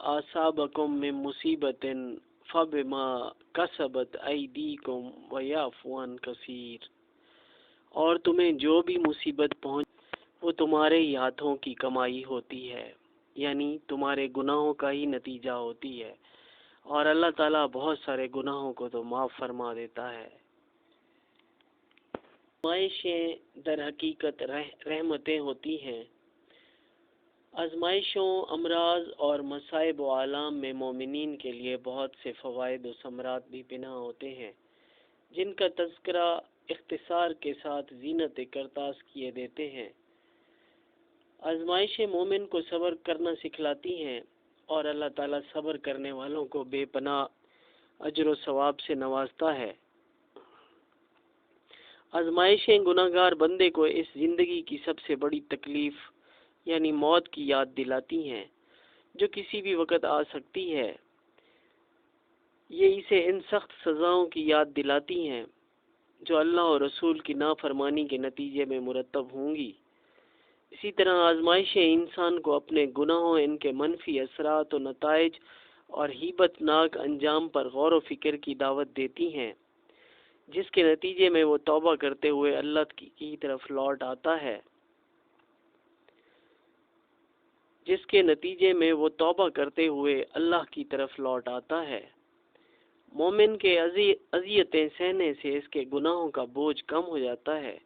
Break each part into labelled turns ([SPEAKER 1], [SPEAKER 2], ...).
[SPEAKER 1] असाबकुम मिन मुसीबतिन फबिमा कसबत ऐदीकुम वयअफू अन कसीर। और तुम्हें जो भी मुसीबत पहुंच वो तुम्हारे ही हाथों की कमाई होती है, यानी तुम्हारे गुनाहों का ही नतीजा होती है, और अल्लाह ताला बहुत सारे गुनाहों को तो माफ़ फरमा देता है। आज़माइशें दर हकीकत रहमतें होती हैं। आज़माइशों, अमराज और मसाइब व आलाम में मोमिनीन के लिए बहुत से फ़वाइद व समरात भी पिना होते हैं, जिनका तज़किरा इख्तिसार के साथ ज़ीनत करतास किए देते हैं। आज़माइशें मोमिन को सब्र करना सिखलाती हैं और अल्लाह ताला सब्र करने वालों को बेपनाह अजर व सवाब से नवाजता है। आज़माइशें गुनाहगार बंदे को इस ज़िंदगी की सबसे बड़ी तकलीफ़ यानी मौत की याद दिलाती हैं, जो किसी भी वक़्त आ सकती है। ये इसे इन सख्त सज़ाओं की याद दिलाती हैं जो अल्लाह और रसूल की नाफरमानी के नतीजे में मुरतब होंगी। इसी तरह आज़माइशें इंसान को अपने गुनाहों, इनके मनफी असरात व नताइज और हीबतनाक अंजाम पर गौर व फिक्र की दावत देती हैं, जिसके नतीजे में वो तौबा करते हुए अल्लाह की तरफ लौट आता है। मोमिन के अज़ियतें सहने से इसके गुनाहों का बोझ कम हो जाता है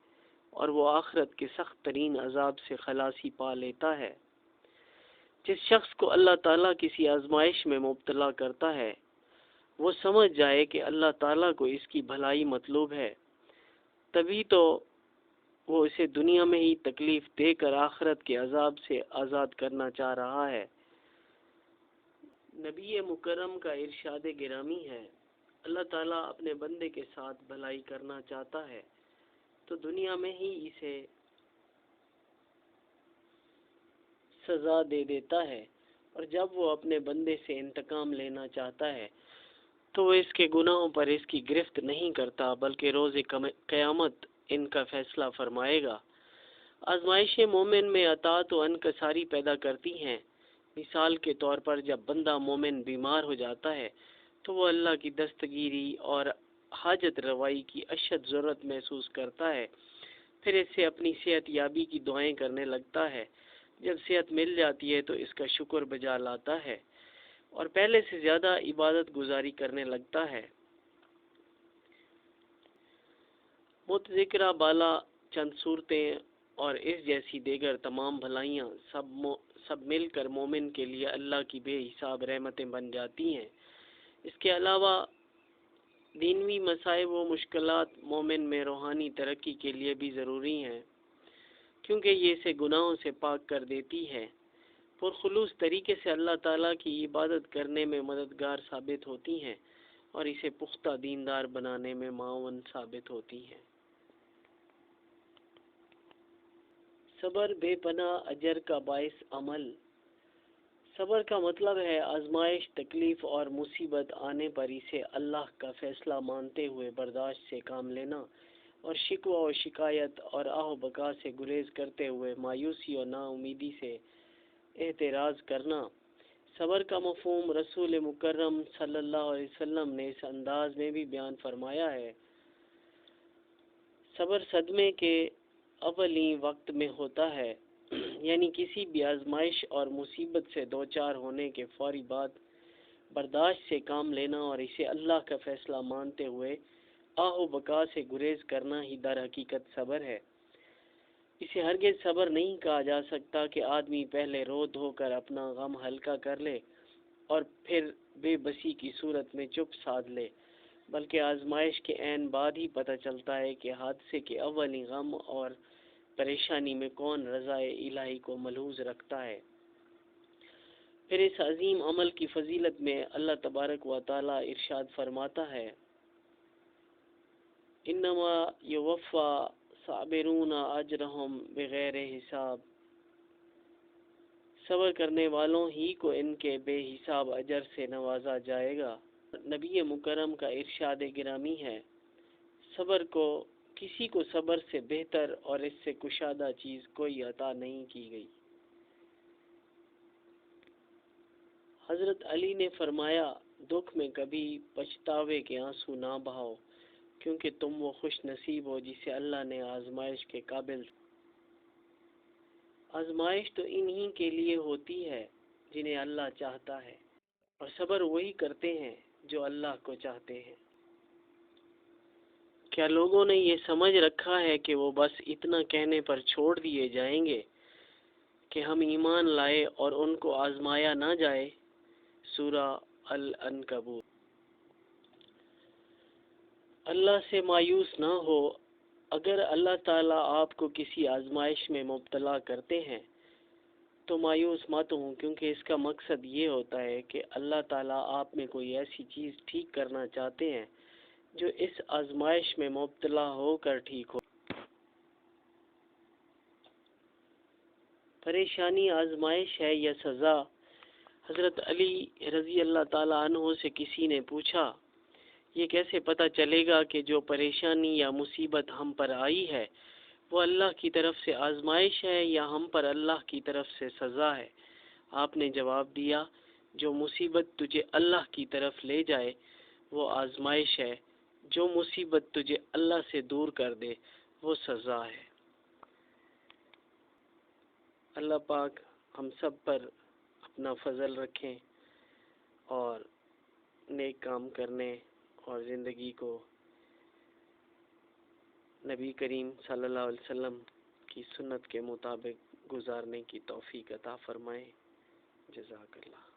[SPEAKER 1] और वो आखिरत के सख्त तरीन अजाब से खलासी पा लेता है। जिस शख्स को अल्लाह ताला किसी आजमाइश में मुब्तला करता है, वो समझ जाए कि अल्लाह ताला को इसकी भलाई मतलूब है, तभी तो वो इसे दुनिया में ही तकलीफ देकर आखिरत के अजाब से आज़ाद करना चाह रहा है। नबी मुकर्रम का इरशाद गिरामी है, अल्लाह ताला अपने बंदे के साथ भलाई करना चाहता है तो दुनिया में ही इसे सज़ा दे देता है, और जब वो अपने बंदे से इंतकाम लेना चाहता है तो वो इसके गुनाहों पर इसकी गिरफ्त नहीं करता, बल्कि रोज़े क़यामत इनका फैसला फरमाएगा। आज़माइशें मोमिन में अताअत व अनकसारी पैदा करती हैं। मिसाल के तौर पर जब बंदा मोमिन बीमार हो जाता है तो वो अल्लाह की दस्तगीरी और हाजत रवाई की अशद ज़रूरत महसूस करता है। फिर इससे अपनी सेहत याबी की दुआएं करने लगता है। जब सेहत मिल जाती है तो इसका शुक्र बजा लाता है और पहले से ज़्यादा इबादत गुजारी करने लगता है। मुतज़िक्रा बाला चंद सूरतें और इस जैसी देगर तमाम भलाइयाँ सब मिलकर मोमिन के लिए अल्लाह की बेहिसाब रहमतें बन जाती हैं। इसके अलावा दीनवी मसाइब व मुश्किलात मोमिन में रूहानी तरक्की के लिए भी ज़रूरी हैं, क्योंकि ये इसे गुनाहों से पाक कर देती है। पुरखुलूस तरीके से अल्लाह ताला की इबादत करने में मददगार साबित होती हैं और इसे पुख्ता दीनदार बनाने में मावन साबित होती हैं। सब्र बेपनाह अजर का बाइस अमल। सब्र का मतलब है आजमाइश, तकलीफ और मुसीबत आने पर इसे अल्लाह का फैसला मानते हुए बर्दाश्त से काम लेना और शिकवा और शिकायत और आह बका से गुरेज करते हुए मायूसी और नाउमीदी से एतराज़ करना। सब्र का मफ़हूम रसूल मुकर्रम सल्लल्लाहु अलैहि वसल्लम ने इस अंदाज में भी बयान फरमाया है। सब्र सदमे के अवली वक्त में होता है, यानी किसी भी आजमाइश और मुसीबत से दो चार होने के फौरी बाद बर्दाश्त से काम लेना और इसे अल्लाह का फैसला मानते हुए आहो बका से गुरेज करना ही दर हकीकत सब्र है। इसे हरगिज़ सब्र नहीं कहा जा सकता कि आदमी पहले रो धोकर अपना गम हल्का कर ले और फिर बेबसी की सूरत में चुप साध ले, बल्कि आजमाइश के ऐन बाद ही पता चलता है कि हादसे के अव्वली गम और परेशानी में कौन रज़ाए इलाही को मलहूज रखता है। फिर इस अजीम अमल की फजीलत में अल्लाह तबारक व तआला इरशाद फरमाता है, इन्नमा युवफ़्फ़ा साबिरूना अजरहुम बिगैर हिसाब। सब्र करने वालों ही को इनके बेहिसाब अजर से नवाजा जाएगा। नबी मुकर्रम का इरशाद गिरामी है, सब्र को किसी को सब्र से बेहतर और इससे कुशादा चीज़ कोई अता नहीं की गई। حضرت علی نے فرمایا دکھ میں کبھی پچھتاوے کے آنسو نہ بہاؤ، کیونکہ تم وہ خوش نصیب ہو جسے اللہ نے آزمائش کے قابل۔ آزمائش تو انہی کے لیے ہوتی ہے جنہیں اللہ چاہتا ہے، اور صبر وہی کرتے ہیں جو اللہ کو چاہتے ہیں۔ کیا لوگوں نے یہ سمجھ رکھا ہے کہ وہ بس اتنا کہنے پر چھوڑ دیے جائیں گے کہ ہم ایمان لائے اور ان کو آزمایا نہ جائے؟ سورہ العنکبوت۔ اللہ سے مایوس نہ ہو۔ اگر اللہ تعالیٰ آپ کو کسی آزمائش میں مبتلا کرتے ہیں تو مایوس مت ہوں، کیونکہ اس کا مقصد یہ ہوتا ہے کہ اللہ تعالیٰ آپ میں کوئی ایسی چیز ٹھیک کرنا چاہتے ہیں جو اس آزمائش میں مبتلا ہو کر ٹھیک ہو۔ پریشانی آزمائش ہے یا سزا؟ حضرت علی رضی اللہ تعالیٰ عنہ سے کسی نے پوچھا، یہ کیسے پتہ چلے گا کہ جو پریشانی یا مصیبت ہم پر آئی ہے وہ اللہ کی طرف سے آزمائش ہے یا ہم پر اللہ کی طرف سے سزا ہے؟ آپ نے جواب دیا، جو مصیبت تجھے اللہ کی طرف لے جائے وہ آزمائش ہے، جو مصیبت تجھے اللہ سے دور کر دے وہ سزا ہے۔ اللہ پاک ہم سب پر اپنا فضل رکھیں اور نیک کام کرنے اور زندگی کو نبی کریم صلی اللہ علیہ وسلم کی سنت کے مطابق گزارنے کی توفیق عطا فرمائیں۔ جزاک اللہ۔